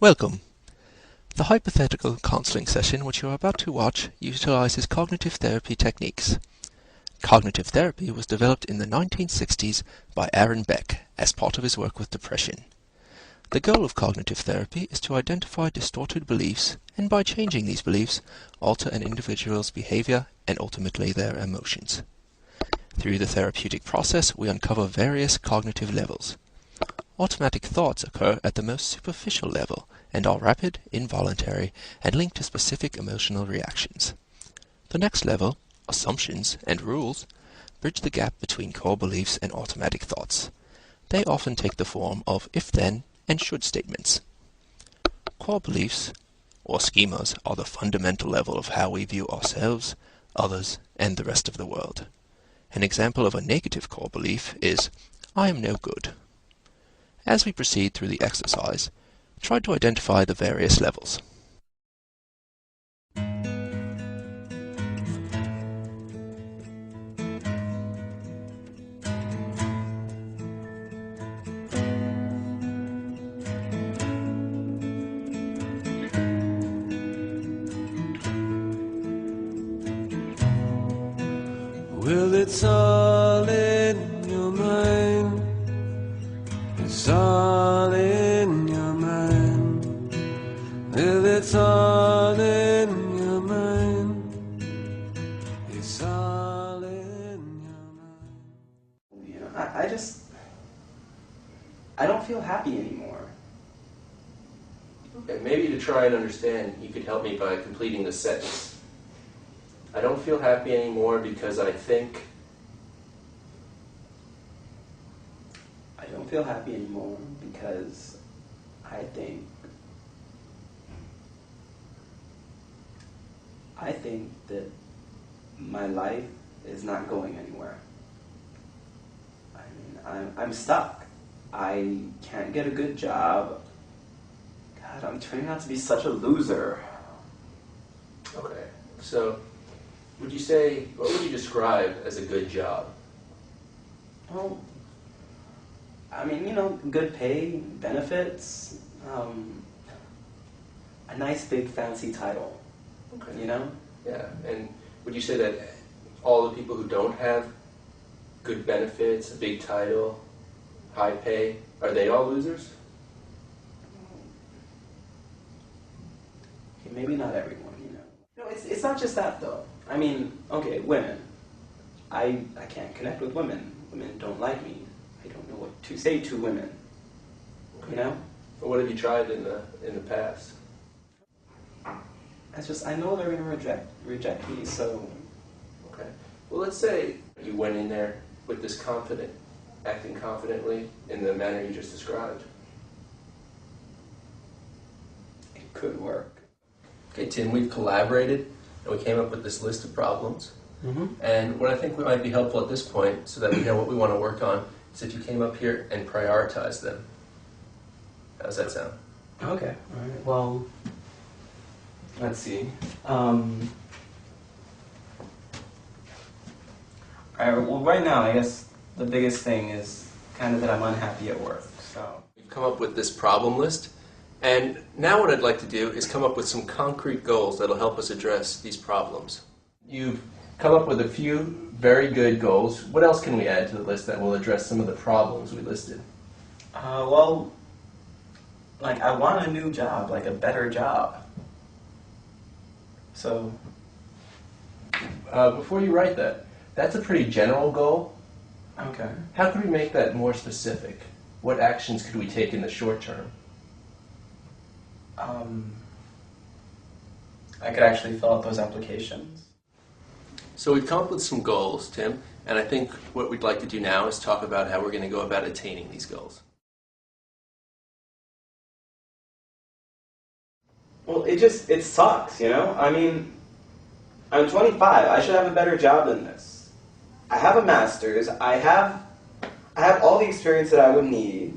Welcome. The hypothetical counseling session which you are about to watch utilizes cognitive therapy techniques. Cognitive therapy was developed in the 1960s by Aaron Beck as part of his work with depression. The goal of cognitive therapy is to identify distorted beliefs and by changing these beliefs, alter an individual's behavior and ultimately their emotions. Through the therapeutic process, we uncover various cognitive levels. Automatic thoughts occur at the most superficial level and are rapid, involuntary, and linked to specific emotional reactions. The next level, assumptions and rules, bridge the gap between core beliefs and automatic thoughts. They often take the form of if-then and should statements. Core beliefs, or schemas, are the fundamental level of how we view ourselves, others, and the rest of the world. An example of a negative core belief is, "I am no good." As we proceed through the exercise, try to identify the various levels. Well, it's all in your mind. It's all in your mind. Well, it's all in your mind. It's all in your mind. I don't feel happy anymore. Okay, maybe to try and understand, you could help me by completing the sentence. I don't feel happy anymore because I think... I don't feel happy anymore because I think that my life is not going anywhere. I mean, I'm stuck. I can't get a good job. God, I'm turning out to be such a loser. Okay, so would you say, what would you describe as a good job? Well, I mean, good pay, benefits, a nice big fancy title, Okay. Yeah, and would you say that all the people who don't have good benefits, a big title, high pay, are they all losers? Okay, maybe not everyone, No, it's not just that, though. I mean, okay, women. I can't connect with women. Women don't like me. I don't know what to say to women. Okay. Well, what have you tried in the past? I know they're going to reject me, so... Okay. Well, let's say you went in there with this acting confidently in the manner you just described. It could work. Okay, Tim, we've collaborated and we came up with this list of problems. Mm-hmm. And what I think might be helpful at this point, so that we know what we want to work on, is if you came up here and prioritized them. How does that sound? Okay, all right. Well, let's see. Well, right now, I guess the biggest thing is kind of that I'm unhappy at work, so... We've come up with this problem list, and now what I'd like to do is come up with some concrete goals that'll help us address these problems. You've come up with a few very good goals. What else can we add to the list that will address some of the problems we listed? Well, I want a new job, a better job. So... Before you write that, that's a pretty general goal. Okay. How could we make that more specific? What actions could we take in the short term? I could actually fill out those applications. So we've come up with some goals, Tim, and I think what we'd like to do now is talk about how we're going to go about attaining these goals. Well, it sucks, I mean, I'm 25. I should have a better job than this. I have a master's. I have all the experience that I would need.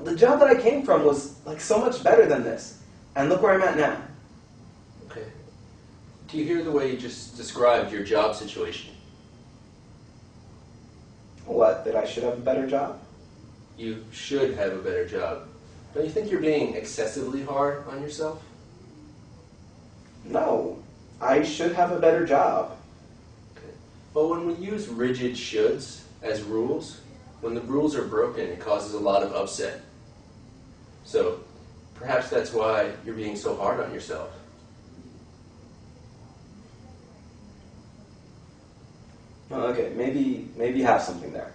The job that I came from was, so much better than this. And look where I'm at now. Okay. Do you hear the way you just described your job situation? What, that I should have a better job? You should have a better job. Don't you think you're being excessively hard on yourself? No, I should have a better job. Okay. Well, when we use rigid shoulds as rules, when the rules are broken, it causes a lot of upset. So perhaps that's why you're being so hard on yourself. Well, okay, maybe you have something there.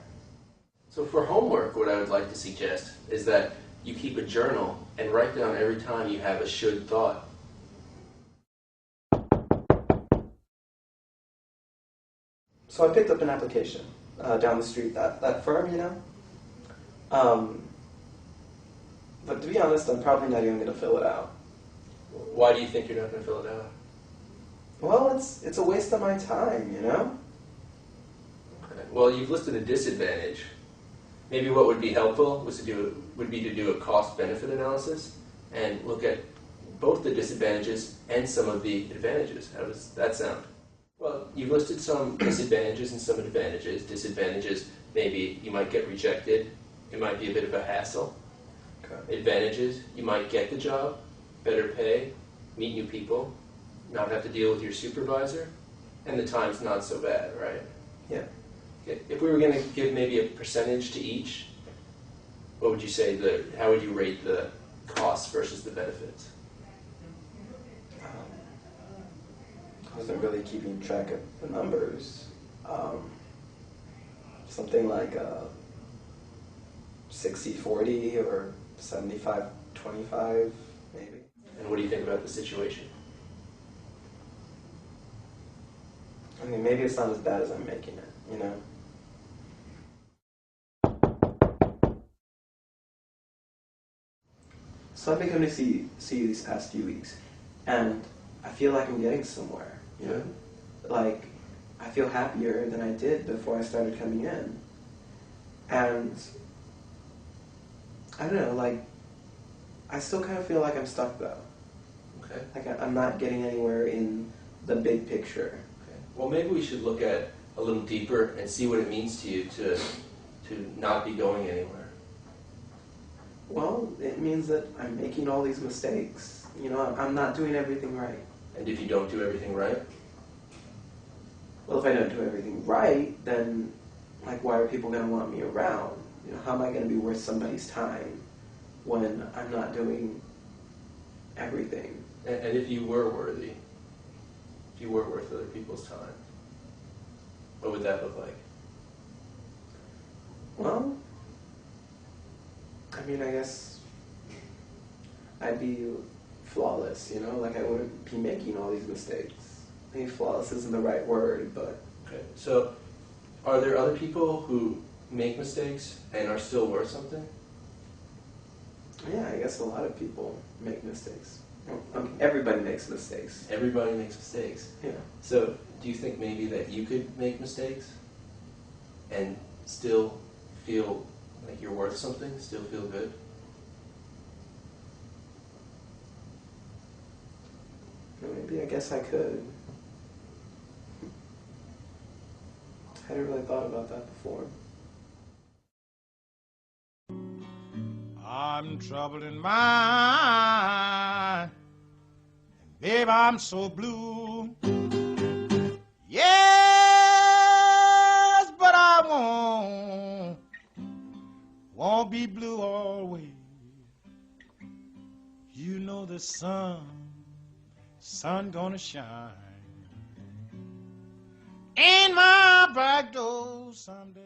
So for homework, what I would like to suggest is that you keep a journal and write down every time you have a should thought. So I picked up an application down the street, that firm, you know? But to be honest, I'm probably not even going to fill it out. Why do you think you're not going to fill it out? Well, it's a waste of my time, you know? Okay. Well, you've listed a disadvantage. Maybe what would be helpful would be to do a cost-benefit analysis and look at both the disadvantages and some of the advantages. How does that sound? Well, you've listed some disadvantages and some advantages. Disadvantages, maybe you might get rejected. It might be a bit of a hassle. Okay. Advantages, you might get the job, better pay, meet new people, not have to deal with your supervisor, and the time's not so bad, right? Yeah. Okay. If we were going to give maybe a percentage to each, what would you say, how would you rate the costs versus the benefits? I wasn't really keeping track of the numbers. Something like 60-40 or 75-25, maybe. And what do you think about the situation? I mean, maybe it's not as bad as I'm making it, you know? So I've been coming to see you these past few weeks, and I feel like I'm getting somewhere, you know? Like, I feel happier than I did before I started coming in. And, I don't know, like, I still kind of feel like I'm stuck, though. Okay. Like, I'm not getting anywhere in the big picture. Okay. Well, maybe we should look at a little deeper and see what it means to you to not be going anywhere. Well, it means that I'm making all these mistakes. You know, I'm not doing everything right. And if you don't do everything right? Well, if I don't do everything right, then, like, why are people going to want me around? You know, how am I going to be worth somebody's time when I'm not doing everything? And if you were worthy, if you were worth other people's time, what would that look like? Well, I mean, I guess I'd be flawless, you know? Like, I wouldn't be making all these mistakes. Maybe flawless isn't the right word, but... Okay. So, are there other people who make mistakes and are still worth something? Yeah, I guess a lot of people make mistakes. Everybody makes mistakes. Everybody makes mistakes. Yeah. So, do you think maybe that you could make mistakes and still feel like you're worth something, still feel good? Maybe I guess I could. I hadn't really thought about that before. I'm troubled in mind, and babe, I'm so blue. Yes, but I won't be blue always. You know the sun gonna shine in my back door someday.